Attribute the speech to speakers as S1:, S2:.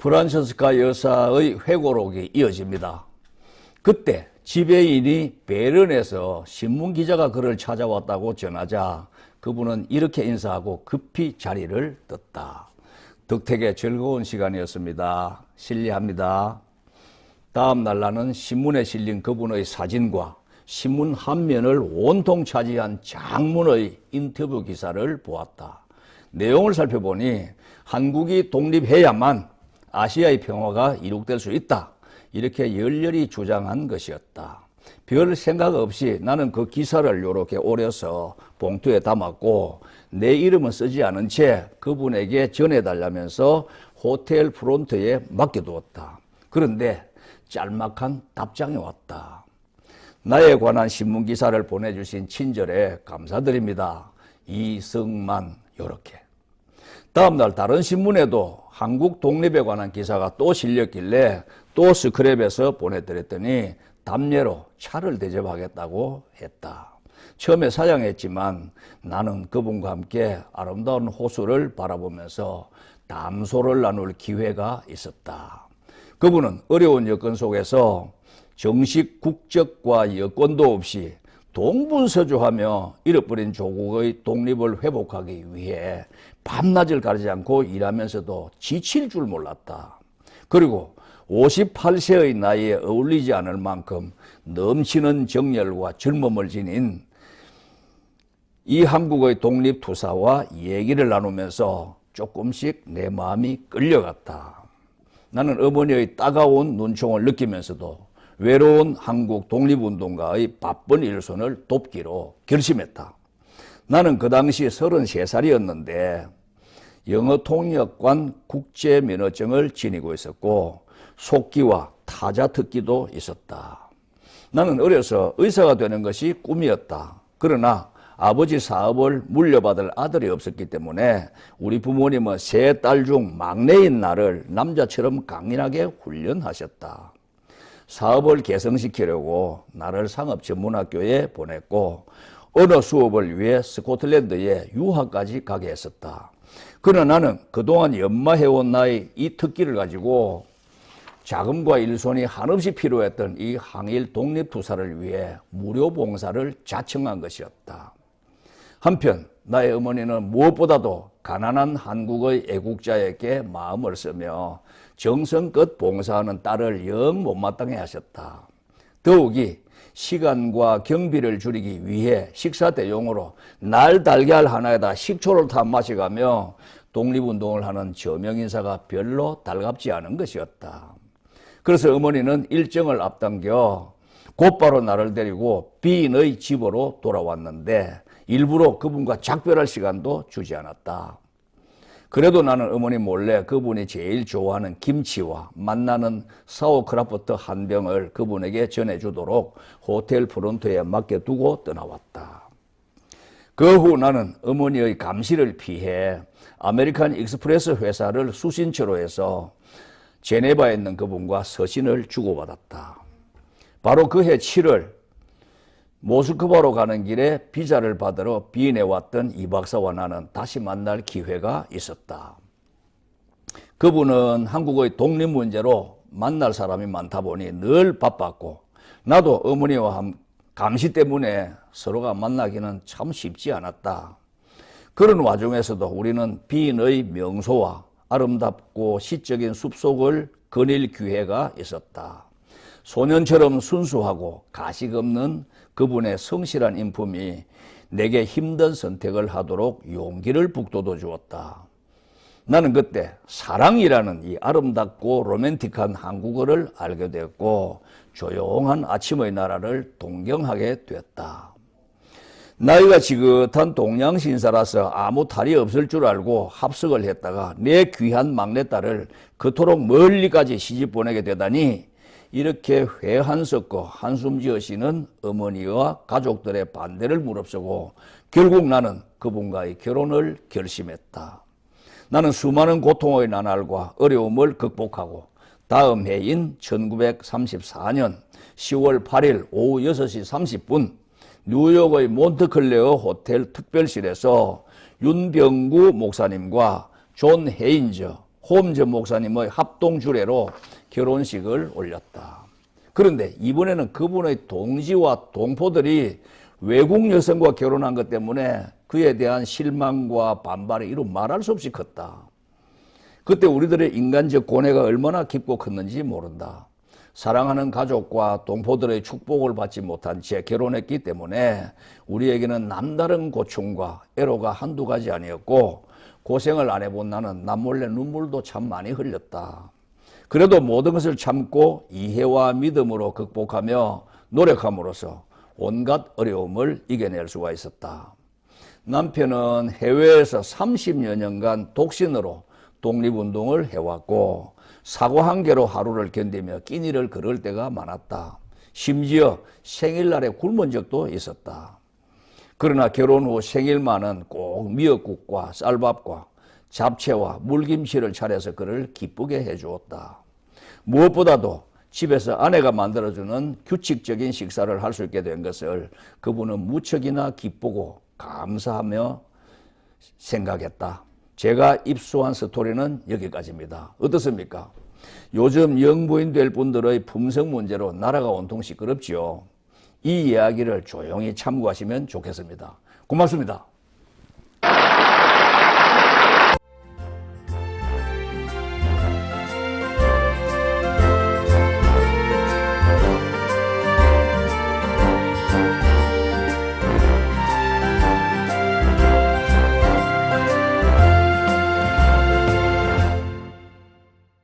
S1: 프란체스카 여사의 회고록이 이어집니다. 그때 지배인이 베른에서 신문기자가 그를 찾아왔다고 전하자 그분은 이렇게 인사하고 급히 자리를 떴다. 덕택의 즐거운 시간이었습니다. 실례합니다. 다음 날 나는 신문에 실린 그분의 사진과 신문 한 면을 온통 차지한 장문의 인터뷰 기사를 보았다. 내용을 살펴보니 한국이 독립해야만 아시아의 평화가 이룩될 수 있다. 이렇게 열렬히 주장한 것이었다. 별 생각 없이 나는 그 기사를 이렇게 오려서 봉투에 담았고 내 이름은 쓰지 않은 채 그분에게 전해달라면서 호텔 프론트에 맡겨두었다. 그런데 짤막한 답장이 왔다. 나에 관한 신문기사를 보내주신 친절에 감사드립니다. 이승만. 요렇게. 다음날 다른 신문에도 한국 독립에 관한 기사가 또 실렸길래 또 스크랩에서 보내드렸더니 답례로 차를 대접하겠다고 했다. 처음에 사양했지만 나는 그분과 함께 아름다운 호수를 바라보면서 담소를 나눌 기회가 있었다. 그분은 어려운 여건 속에서 정식 국적과 여권도 없이 동분서주하며 잃어버린 조국의 독립을 회복하기 위해 밤낮을 가리지 않고 일하면서도 지칠 줄 몰랐다. 그리고 58세의 나이에 어울리지 않을 만큼 넘치는 정열과 젊음을 지닌 이 한국의 독립투사와 얘기를 나누면서 조금씩 내 마음이 끌려갔다. 나는 어머니의 따가운 눈총을 느끼면서도 외로운 한국 독립운동가의 바쁜 일손을 돕기로 결심했다. 나는 그 당시 33살이었는데 영어 통역관 국제면허증을 지니고 있었고 속기와 타자 특기도 있었다. 나는 어려서 의사가 되는 것이 꿈이었다. 그러나 아버지 사업을 물려받을 아들이 없었기 때문에 우리 부모님은 세 딸 중 막내인 나를 남자처럼 강인하게 훈련하셨다. 사업을 개성시키려고 나를 상업전문학교에 보냈고 언어 수업을 위해 스코틀랜드에 유학까지 가게 했었다. 그러나 나는 그동안 연마해온 나의 이 특기를 가지고 자금과 일손이 한없이 필요했던 이 항일 독립투사를 위해 무료 봉사를 자청한 것이었다. 한편 나의 어머니는 무엇보다도 가난한 한국의 애국자에게 마음을 쓰며 정성껏 봉사하는 딸을 영 못마땅해 하셨다. 더욱이 시간과 경비를 줄이기 위해 식사 대용으로 날 달걀 하나에다 식초를 타 마셔가며 독립운동을 하는 저명인사가 별로 달갑지 않은 것이었다. 그래서 어머니는 일정을 앞당겨 곧바로 나를 데리고 비인의 집으로 돌아왔는데 일부러 그분과 작별할 시간도 주지 않았다. 그래도 나는 어머니 몰래 그분이 제일 좋아하는 김치와 맛나는 사워크라프트 한 병을 그분에게 전해주도록 호텔 프론트에 맡겨두고 떠나왔다. 그 후 나는 어머니의 감시를 피해 아메리칸 익스프레스 회사를 수신처로 해서 제네바에 있는 그분과 서신을 주고받았다. 바로 그해 7월 모스크바로 가는 길에 비자를 받으러 비인에 왔던 이 박사와 나는 다시 만날 기회가 있었다. 그분은 한국의 독립 문제로 만날 사람이 많다 보니 늘 바빴고 나도 어머니와 감시 때문에 서로가 만나기는 참 쉽지 않았다. 그런 와중에서도 우리는 비인의 명소와 아름답고 시적인 숲속을 거닐 기회가 있었다. 소년처럼 순수하고 가식 없는 그분의 성실한 인품이 내게 힘든 선택을 하도록 용기를 북돋워 주었다. 나는 그때 사랑이라는 이 아름답고 로맨틱한 한국어를 알게 되었고 조용한 아침의 나라를 동경하게 되었다. 나이가 지긋한 동양신사라서 아무 탈이 없을 줄 알고 합석을 했다가 내 귀한 막내딸을 그토록 멀리까지 시집 보내게 되다니 이렇게 회한 섞어 한숨 지으시는 어머니와 가족들의 반대를 무릅쓰고 결국 나는 그분과의 결혼을 결심했다. 나는 수많은 고통의 나날과 어려움을 극복하고 다음 해인 1934년 10월 8일 오후 6시 30분 뉴욕의 몬트클레어 호텔 특별실에서 윤병구 목사님과 존 헤인저 홈전 목사님의 합동주례로 결혼식을 올렸다. 그런데 이번에는 그분의 동지와 동포들이 외국 여성과 결혼한 것 때문에 그에 대한 실망과 반발이 이루 말할 수 없이 컸다. 그때 우리들의 인간적 고뇌가 얼마나 깊고 컸는지 모른다. 사랑하는 가족과 동포들의 축복을 받지 못한 채 결혼했기 때문에 우리에게는 남다른 고충과 애로가 한두 가지 아니었고, 고생을 안 해본 나는 남몰래 눈물도 참 많이 흘렸다. 그래도 모든 것을 참고 이해와 믿음으로 극복하며 노력함으로써 온갖 어려움을 이겨낼 수가 있었다. 남편은 해외에서 30여 년간 독신으로 독립운동을 해왔고, 사고 한 개로 하루를 견디며 끼니를 걸을 때가 많았다. 심지어 생일날에 굶은 적도 있었다. 그러나 결혼 후 생일만은 꼭 미역국과 쌀밥과 잡채와 물김치를 차려서 그를 기쁘게 해주었다. 무엇보다도 집에서 아내가 만들어주는 규칙적인 식사를 할 수 있게 된 것을 그분은 무척이나 기쁘고 감사하며 생각했다. 제가 입수한 스토리는 여기까지입니다. 어떻습니까? 요즘 영부인 될 분들의 품성 문제로 나라가 온통 시끄럽지요. 이 이야기를 조용히 참고하시면 좋겠습니다. 고맙습니다.